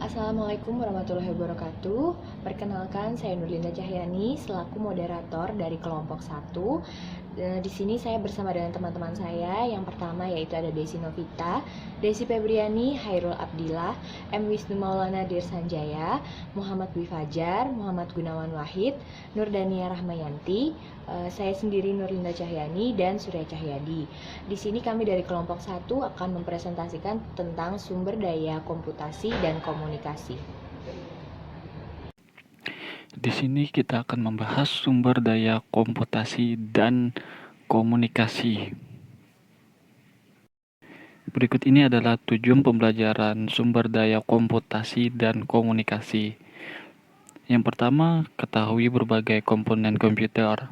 Assalamualaikum warahmatullahi wabarakatuh. Perkenalkan, saya Nurlinda Cahyani selaku moderator dari kelompok 1. Di sini saya bersama dengan teman-teman saya. Yang pertama yaitu ada Desi Novita, Desi Febriani, Hairul Abdillah, M. Wisnu Maulana Dirsanjaya, Muhammad Dwi Fajar, Muhammad Gunawan Wahid, Nurdania Rahmayanti, saya sendiri Nurlinda Cahyani, dan Surya Cahyadi. Di sini kami dari kelompok 1 akan mempresentasikan tentang sumber daya komputasi dan komunikasi. Di sini kita akan membahas sumber daya komputasi dan komunikasi. Berikut ini adalah tujuan pembelajaran sumber daya komputasi dan komunikasi. Yang pertama, ketahui berbagai komponen komputer.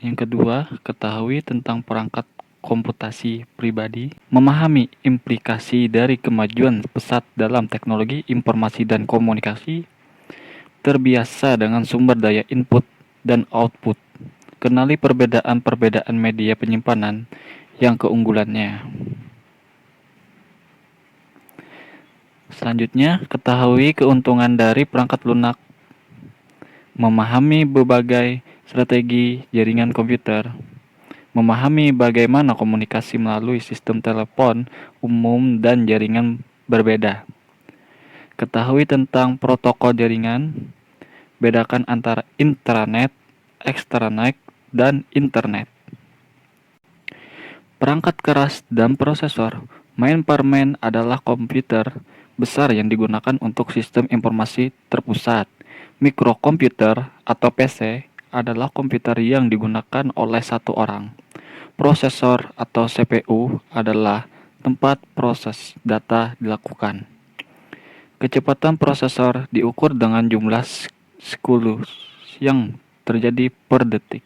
Yang kedua, ketahui tentang perangkat komputasi pribadi, memahami implikasi dari kemajuan pesat dalam teknologi informasi dan komunikasi, terbiasa dengan sumber daya input dan output. Kenali perbedaan-perbedaan media penyimpanan yang keunggulannya. Selanjutnya, ketahui keuntungan dari perangkat lunak. Memahami berbagai strategi jaringan komputer. Memahami bagaimana komunikasi melalui sistem telepon umum dan jaringan berbeda. Ketahui tentang protokol jaringan. Bedakan antara intranet, ekstranet, dan internet. Perangkat keras dan prosesor. Main per main adalah komputer besar yang digunakan untuk sistem informasi terpusat. Mikrokomputer atau PC adalah komputer yang digunakan oleh satu orang. Prosesor atau CPU adalah tempat proses data dilakukan. Kecepatan prosesor diukur dengan jumlah siklus yang terjadi per detik.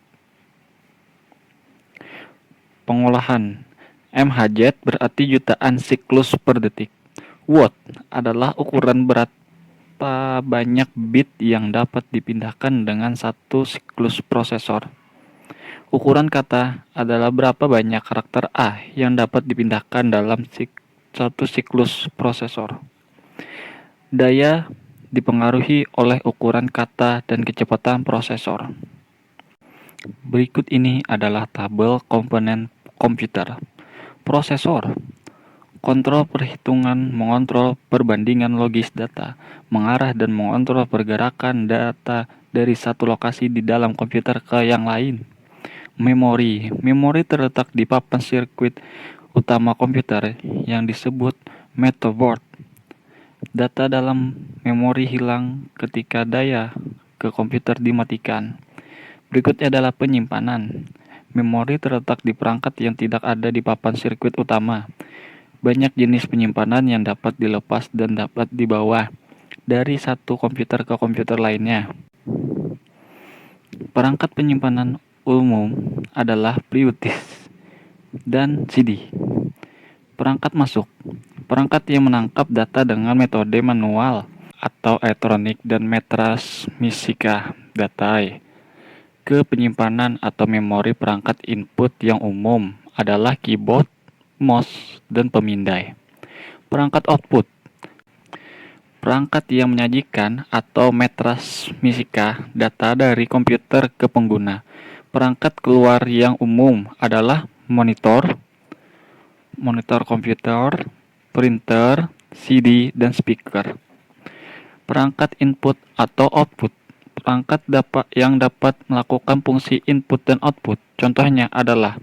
Pengolahan MHz berarti jutaan siklus per detik. Watt adalah ukuran berapa banyak bit yang dapat dipindahkan dengan satu siklus prosesor. Ukuran kata adalah berapa banyak karakter A yang dapat dipindahkan dalam satu siklus prosesor. Daya dipengaruhi oleh ukuran kata dan kecepatan prosesor. Berikut ini adalah tabel komponen komputer. Prosesor, kontrol perhitungan, mengontrol perbandingan logis data, mengarah dan mengontrol pergerakan data dari satu lokasi di dalam komputer ke yang lain. Memori, memori terletak di papan sirkuit utama komputer yang disebut motherboard. Data dalam memori hilang ketika daya ke komputer dimatikan. Berikutnya adalah penyimpanan. Memori terletak di perangkat yang tidak ada di papan sirkuit utama. Banyak jenis penyimpanan yang dapat dilepas dan dapat dibawa dari satu komputer ke komputer lainnya. Perangkat penyimpanan umum adalah flash disk dan CD. Perangkat masuk, perangkat yang menangkap data dengan metode manual atau elektronik dan mentransmisikan data ke penyimpanan atau memori. Perangkat input yang umum adalah keyboard, mouse, dan pemindai. Perangkat output, perangkat yang menyajikan atau mentransmisikan data dari komputer ke pengguna. Perangkat keluar yang umum adalah monitor komputer, printer, CD, dan speaker. Perangkat input atau output, perangkat yang dapat melakukan fungsi input dan output. Contohnya adalah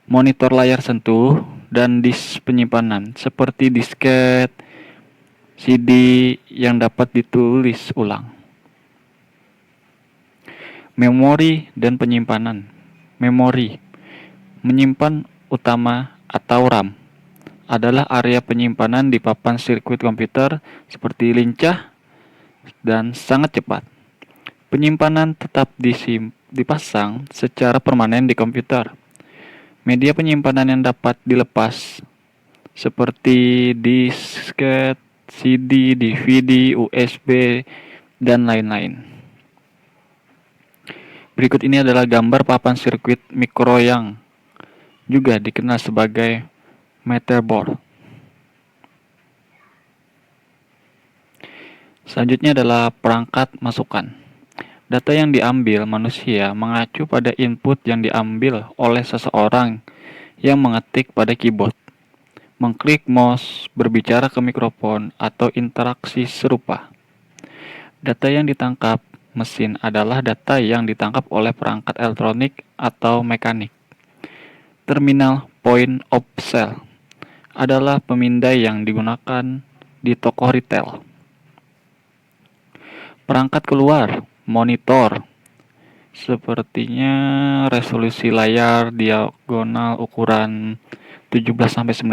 monitor layar sentuh dan disk penyimpanan seperti disket, CD yang dapat ditulis ulang. Memori dan penyimpanan. Memori, menyimpan utama atau RAM, adalah area penyimpanan di papan sirkuit komputer seperti lincah dan sangat cepat. Penyimpanan tetap dipasang secara permanen di komputer. Media penyimpanan yang dapat dilepas seperti disket, CD, DVD, USB, dan lain-lain. Berikut ini adalah gambar papan sirkuit mikro yang juga dikenal sebagai motherboard. Selanjutnya adalah perangkat masukan. Data yang diambil manusia mengacu pada input yang diambil oleh seseorang yang mengetik pada keyboard, mengklik mouse, berbicara ke mikrofon, atau interaksi serupa. Data yang ditangkap mesin adalah data yang ditangkap oleh perangkat elektronik atau mekanik. Terminal point of sale adalah pemindai yang digunakan di toko retail. Perangkat keluar, monitor, sepertinya resolusi layar diagonal ukuran 17-19,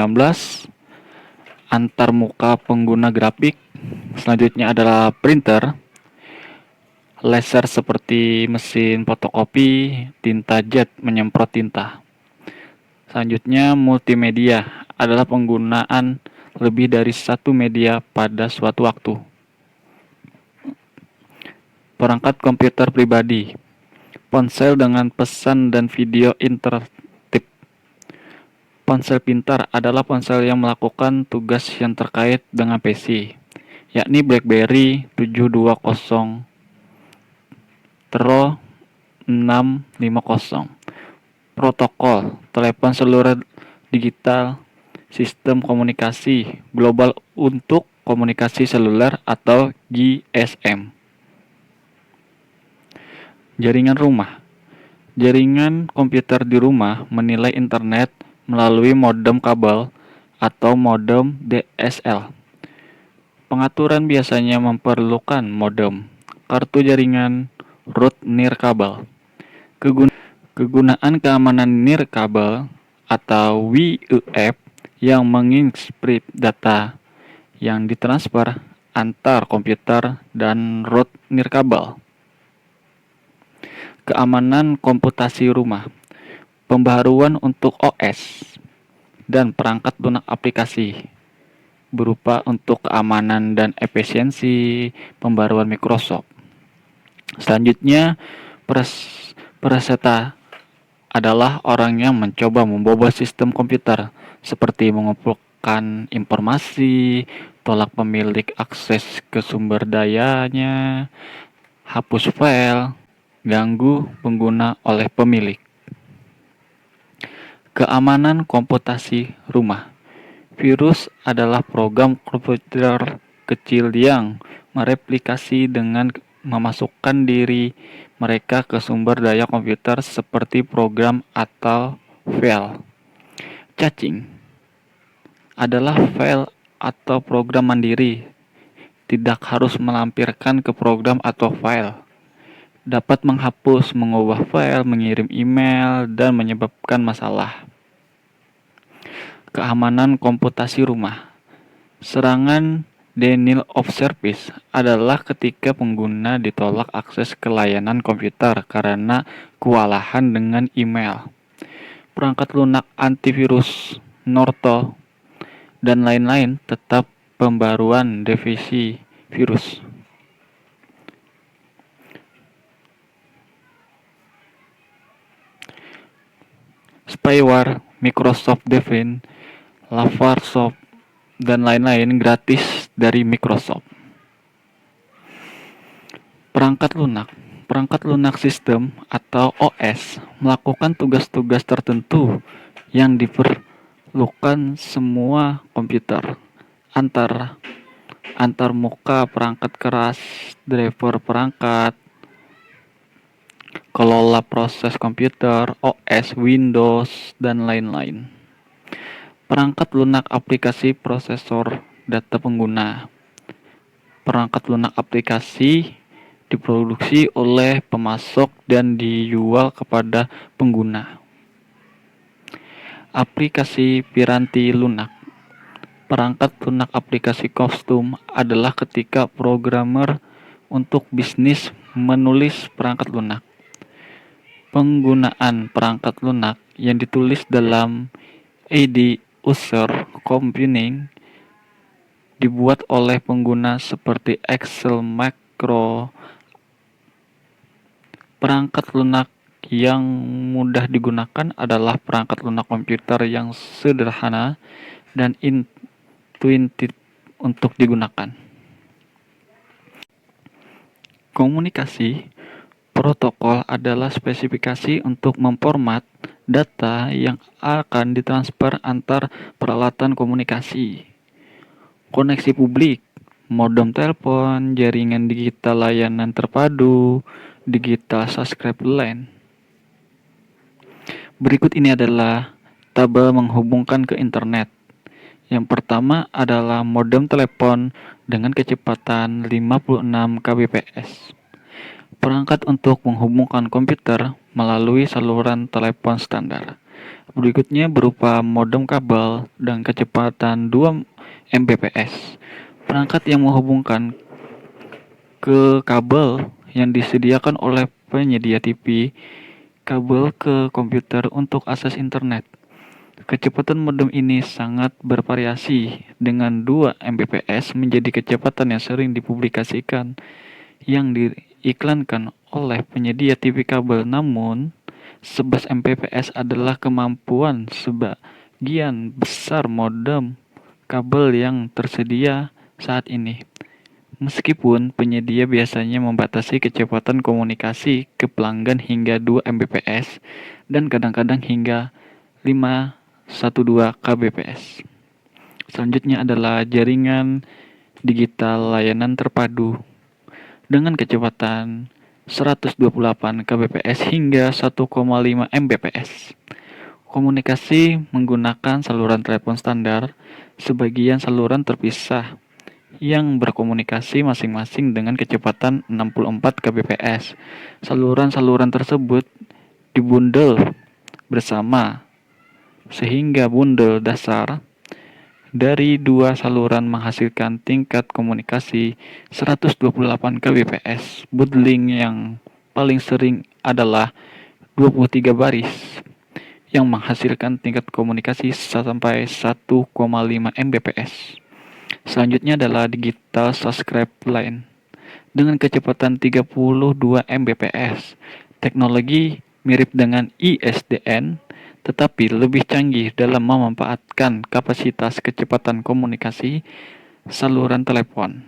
antar muka pengguna grafik. Selanjutnya adalah printer, laser seperti mesin fotokopi, tinta jet menyemprot tinta. Selanjutnya multimedia adalah penggunaan lebih dari satu media pada suatu waktu. Perangkat komputer pribadi, ponsel dengan pesan dan video interaktif. Ponsel pintar adalah ponsel yang melakukan tugas yang terkait dengan PC, yakni BlackBerry 720 Tero 650. Protokol, telepon seluler digital, sistem komunikasi global untuk komunikasi seluler atau GSM. Jaringan rumah. Jaringan komputer di rumah menilai internet melalui modem kabel atau modem DSL. Pengaturan biasanya memerlukan modem, kartu jaringan, root nirkabel. Kegunaan keamanan nirkabel atau WUF yang menginskrip data yang ditransfer antar komputer dan root nirkabel. Keamanan komputasi rumah, pembaharuan untuk OS dan perangkat lunak aplikasi berupa untuk keamanan dan efisiensi pembaruan Microsoft. Selanjutnya, peserta adalah orang yang mencoba membobol sistem komputer seperti mengumpulkan informasi, tolak pemilik akses ke sumber dayanya, hapus file, ganggu pengguna oleh pemilik. Keamanan komputasi rumah. Virus adalah program komputer kecil yang mereplikasi dengan memasukkan diri mereka ke sumber daya komputer seperti program atau file. Caching adalah file atau program mandiri, tidak harus melampirkan ke program atau file. Dapat menghapus, mengubah file, mengirim email, dan menyebabkan masalah. Keamanan komputasi rumah. Serangan denial of service adalah ketika pengguna ditolak akses ke layanan komputer karena kewalahan dengan email. Perangkat lunak antivirus, Norton, dan lain-lain tetap pembaruan revisi virus. Spyware, Microsoft Defender, Lavasoft, dan lain-lain gratis dari Microsoft. Perangkat lunak. Perangkat lunak sistem atau OS melakukan tugas-tugas tertentu yang diperlukan semua komputer. Antar muka perangkat keras, driver perangkat, kelola proses komputer, OS, Windows, dan lain-lain. Perangkat lunak aplikasi prosesor data pengguna. Perangkat lunak aplikasi diproduksi oleh pemasok dan dijual kepada pengguna. Aplikasi piranti lunak. Perangkat lunak aplikasi kostum adalah ketika programmer untuk bisnis menulis perangkat lunak. Penggunaan perangkat lunak yang ditulis dalam ID user computing dibuat oleh pengguna seperti Excel, Macro. Perangkat lunak yang mudah digunakan adalah perangkat lunak komputer yang sederhana dan intuitif untuk digunakan. Komunikasi protokol adalah spesifikasi untuk memformat data yang akan ditransfer antar peralatan komunikasi. Koneksi publik, modem telepon, jaringan digital layanan terpadu, digital subscribe line. Berikut ini adalah tabel menghubungkan ke internet. Yang pertama adalah modem telepon dengan kecepatan 56 kbps. Perangkat untuk menghubungkan komputer melalui saluran telepon standar. Berikutnya berupa modem kabel dan kecepatan 2 Mbps. Perangkat yang menghubungkan ke kabel yang disediakan oleh penyedia TV, kabel ke komputer untuk akses internet. Kecepatan modem ini sangat bervariasi, dengan 2 Mbps menjadi kecepatan yang sering dipublikasikan yang diiklankan oleh penyedia TV kabel. Namun, 11 Mbps adalah kemampuan sebagian besar modem kabel yang tersedia saat ini. Meskipun penyedia biasanya membatasi kecepatan komunikasi ke pelanggan hingga 2 Mbps dan kadang-kadang hingga 512 kbps. Selanjutnya adalah jaringan digital layanan terpadu dengan kecepatan 128 kbps hingga 1,5 mbps. Komunikasi menggunakan saluran telepon standar, sebagian saluran terpisah yang berkomunikasi masing-masing dengan kecepatan 64 kbps. Saluran-saluran tersebut dibundel bersama sehingga bundel dasar dari dua saluran menghasilkan tingkat komunikasi 128 kbps. Bundling yang paling sering adalah 23 baris yang menghasilkan tingkat komunikasi sampai 1,5 mbps. Selanjutnya adalah digital subscribe line dengan kecepatan 32 mbps. Teknologi mirip dengan ISDN, tetapi lebih canggih dalam memanfaatkan kapasitas kecepatan komunikasi saluran telepon.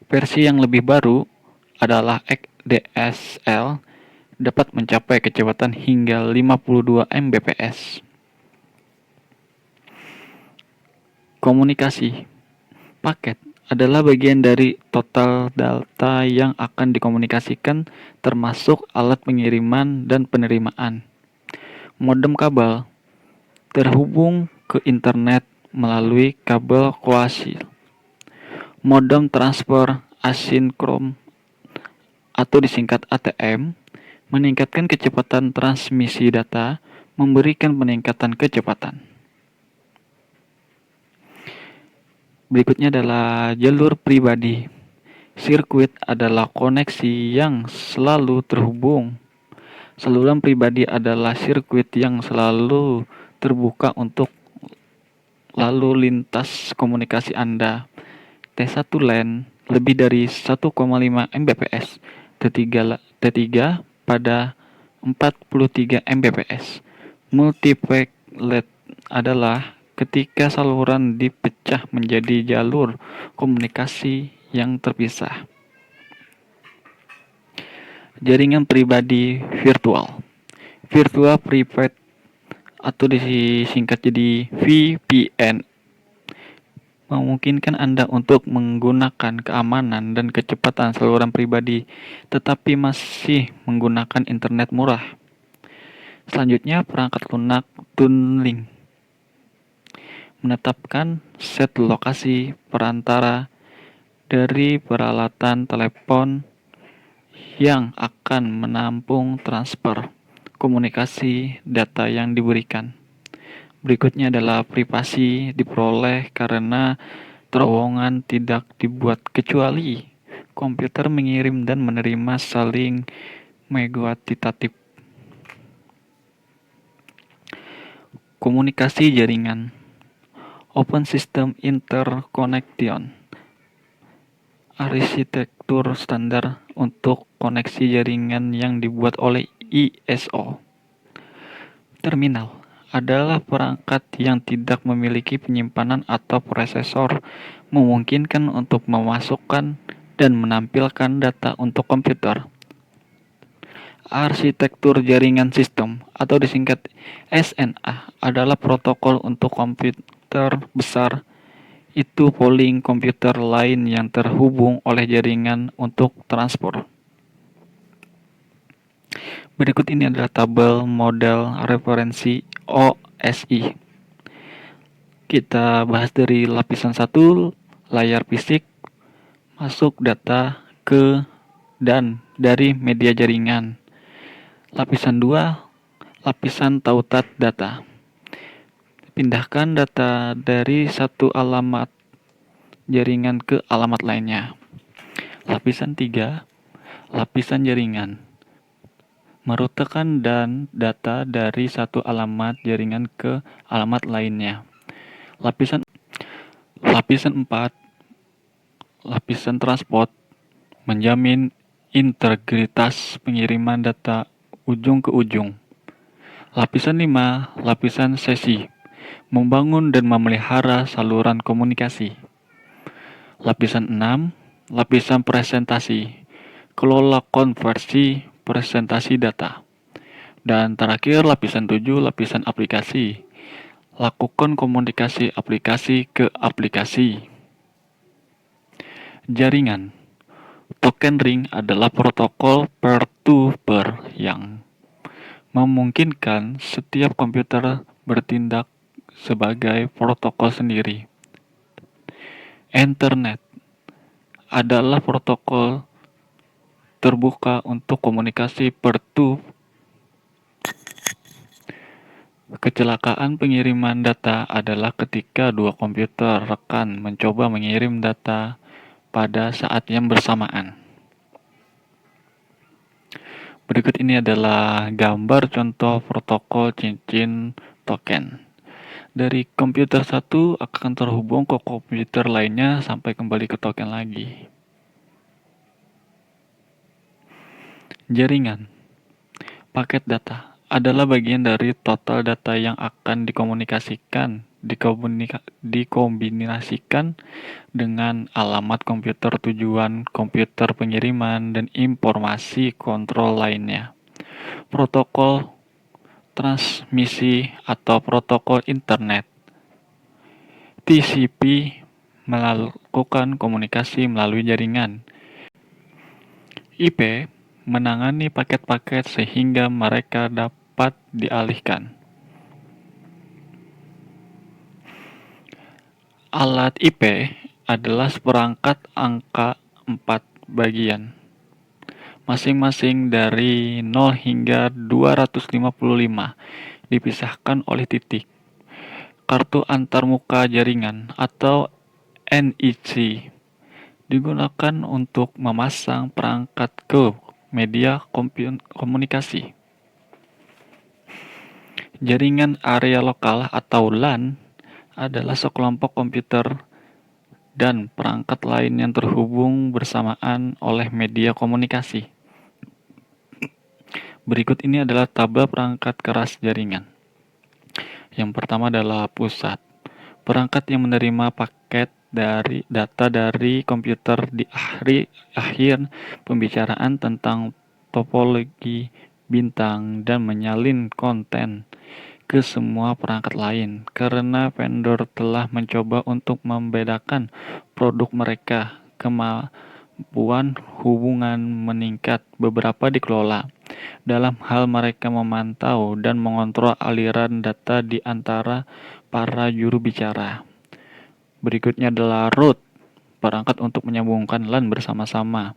Versi yang lebih baru adalah XDSL, dapat mencapai kecepatan hingga 52 mbps. Komunikasi paket adalah bagian dari total data yang akan dikomunikasikan, termasuk alat pengiriman dan penerimaan. Modem kabel terhubung ke internet melalui kabel koaksial. Modem transfer asinkron atau disingkat ATM meningkatkan kecepatan transmisi data, memberikan peningkatan kecepatan. Berikutnya adalah jalur pribadi. Sirkuit adalah koneksi yang selalu terhubung. Saluran pribadi adalah sirkuit yang selalu terbuka untuk lalu lintas komunikasi Anda. T1 LAN lebih dari 1,5 Mbps, T3 pada 43 Mbps. Multipacket LED adalah ketika saluran dipecah menjadi jalur komunikasi yang terpisah. Jaringan pribadi virtual. Virtual Private atau disingkat jadi VPN memungkinkan Anda untuk menggunakan keamanan dan kecepatan saluran pribadi, tetapi masih menggunakan internet murah. Selanjutnya, perangkat lunak tunneling menetapkan set lokasi perantara dari peralatan telepon yang akan menampung transfer komunikasi data yang diberikan. Berikutnya adalah privasi diperoleh karena terowongan tidak dibuat kecuali komputer mengirim dan menerima saling kuantitatif. Komunikasi jaringan. Open System Interconnection, arsitektur standar untuk koneksi jaringan yang dibuat oleh ISO. Terminal adalah perangkat yang tidak memiliki penyimpanan atau prosesor, memungkinkan untuk memasukkan dan menampilkan data untuk komputer. Arsitektur jaringan sistem atau disingkat SNA adalah protokol untuk komputer besar, itu polling komputer lain yang terhubung oleh jaringan untuk transport. Berikut ini adalah tabel model referensi OSI. Kita bahas dari lapisan 1, layar fisik, masuk data ke dan dari media jaringan. Lapisan 2, lapisan tautat data. Pindahkan data dari satu alamat jaringan ke alamat lainnya. Lapisan 3, lapisan jaringan. Merutekan dan data dari satu alamat jaringan ke alamat lainnya. Lapisan 4, lapisan transport, menjamin integritas pengiriman data ujung ke ujung. Lapisan 5, lapisan sesi, membangun dan memelihara saluran komunikasi. Lapisan 6, lapisan presentasi, kelola konversi presentasi data. Dan terakhir lapisan 7, lapisan aplikasi, lakukan komunikasi aplikasi ke aplikasi. Jaringan. Token ring adalah protokol peer-to-peer yang memungkinkan setiap komputer bertindak sebagai protokol sendiri. Ethernet adalah protokol terbuka untuk komunikasi peer-to-peer. Kecelakaan pengiriman data adalah ketika dua komputer rekan mencoba mengirim data pada saat yang bersamaan. Berikut ini adalah gambar contoh protokol cincin token. Dari komputer satu akan terhubung ke komputer lainnya sampai kembali ke token lagi. Jaringan. Paket data adalah bagian dari total data yang akan dikombinasikan dengan alamat komputer tujuan, komputer pengiriman, dan informasi kontrol lainnya. Protokol transmisi atau protokol internet TCP melakukan komunikasi melalui jaringan. IP menangani paket-paket sehingga mereka dapat dialihkan. Alat IP adalah seperangkat angka 4 bagian, masing-masing dari 0 hingga 255, dipisahkan oleh titik. Kartu antarmuka jaringan atau NIC digunakan untuk memasang perangkat ke media komunikasi. Jaringan area lokal atau LAN adalah sekelompok komputer dan perangkat lain yang terhubung bersamaan oleh media komunikasi. Berikut ini adalah tabel perangkat keras jaringan. Yang pertama adalah pusat. Perangkat yang menerima paket dari data dari komputer di akhir pembicaraan tentang topologi bintang dan menyalin konten ke semua perangkat lain karena vendor telah mencoba untuk membedakan produk mereka. Kemampuan hubungan meningkat beberapa dikelola dalam hal mereka memantau dan mengontrol aliran data di antara para juru bicara. Berikutnya adalah root, perangkat untuk menyambungkan LAN bersama-sama.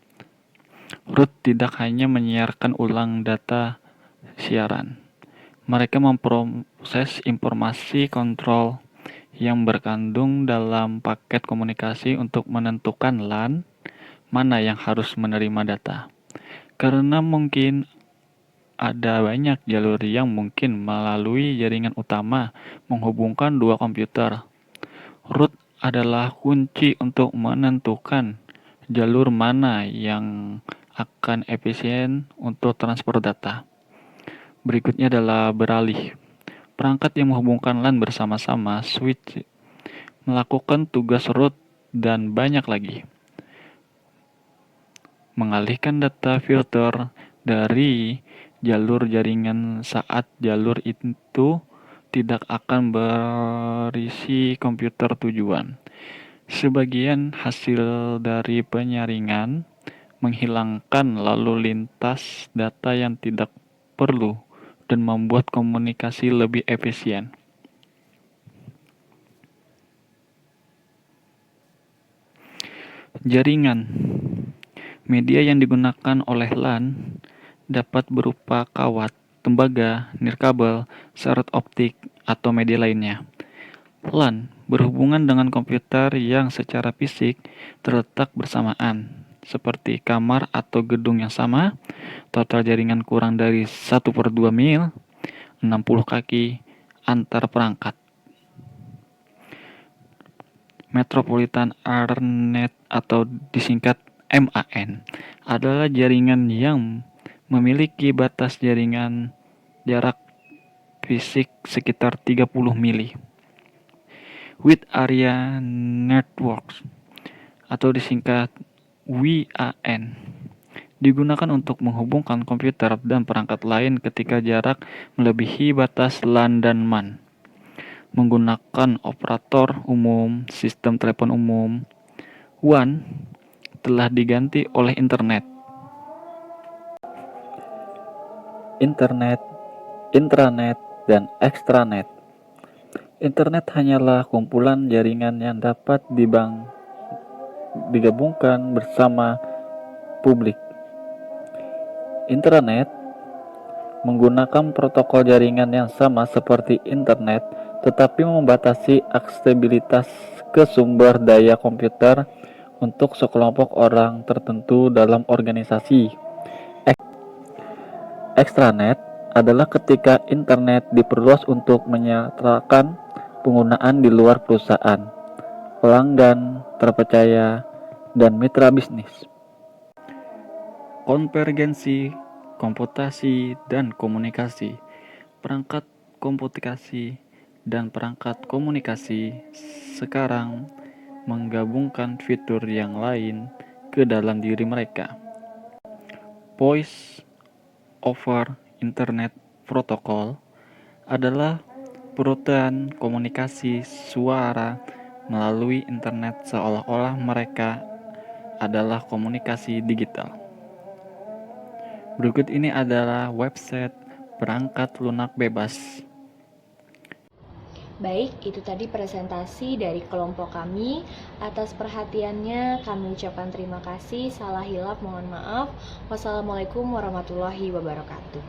Root tidak hanya menyiarkan ulang data siaran. Mereka memproses informasi kontrol yang berkandung dalam paket komunikasi untuk menentukan LAN mana yang harus menerima data. Karena mungkin ada banyak jalur yang mungkin melalui jaringan utama menghubungkan dua komputer. Root adalah kunci untuk menentukan jalur mana yang akan efisien untuk transfer data. Berikutnya adalah beralih. Perangkat yang menghubungkan LAN bersama-sama, switch, melakukan tugas root dan banyak lagi. mengalihkan data filter dari jalur jaringan saat jalur itu tidak akan berisi komputer tujuan. Sebagian hasil dari penyaringan menghilangkan lalu lintas data yang tidak perlu dan membuat komunikasi lebih efisien. Jaringan media yang digunakan oleh LAN dapat berupa kawat, tembaga, nirkabel, seret optik, atau media lainnya. LAN berhubungan dengan komputer yang secara fisik terletak bersamaan, seperti kamar atau gedung yang sama. Total jaringan kurang dari 1/2 mil, 60 kaki antar perangkat. Metropolitan Ethernet atau disingkat MAN adalah jaringan yang memiliki batas jaringan jarak fisik sekitar 30 mili. Wide Area Networks atau disingkat WAN digunakan untuk menghubungkan komputer dan perangkat lain ketika jarak melebihi batas LAN dan MAN. Menggunakan operator umum, sistem telepon umum, WAN telah diganti oleh internet. Internet, intranet, dan extranet. Internet hanyalah kumpulan jaringan yang dapat digabungkan bersama publik. Intranet menggunakan protokol jaringan yang sama seperti internet, tetapi membatasi aksesibilitas ke sumber daya komputer untuk sekelompok orang tertentu dalam organisasi. Extranet adalah ketika internet diperluas untuk menyertakan penggunaan di luar perusahaan, pelanggan terpercaya, dan mitra bisnis. Konvergensi, komputasi, dan komunikasi. Perangkat komputasi dan perangkat komunikasi sekarang menggabungkan fitur yang lain ke dalam diri mereka. Voice over Internet Protocol adalah perutan komunikasi suara melalui internet seolah-olah mereka adalah komunikasi digital. Berikut ini adalah website perangkat lunak bebas. Baik, itu tadi presentasi dari kelompok kami. Atas perhatiannya kami ucapkan terima kasih. Salah hilaf mohon maaf. Wassalamualaikum warahmatullahi wabarakatuh.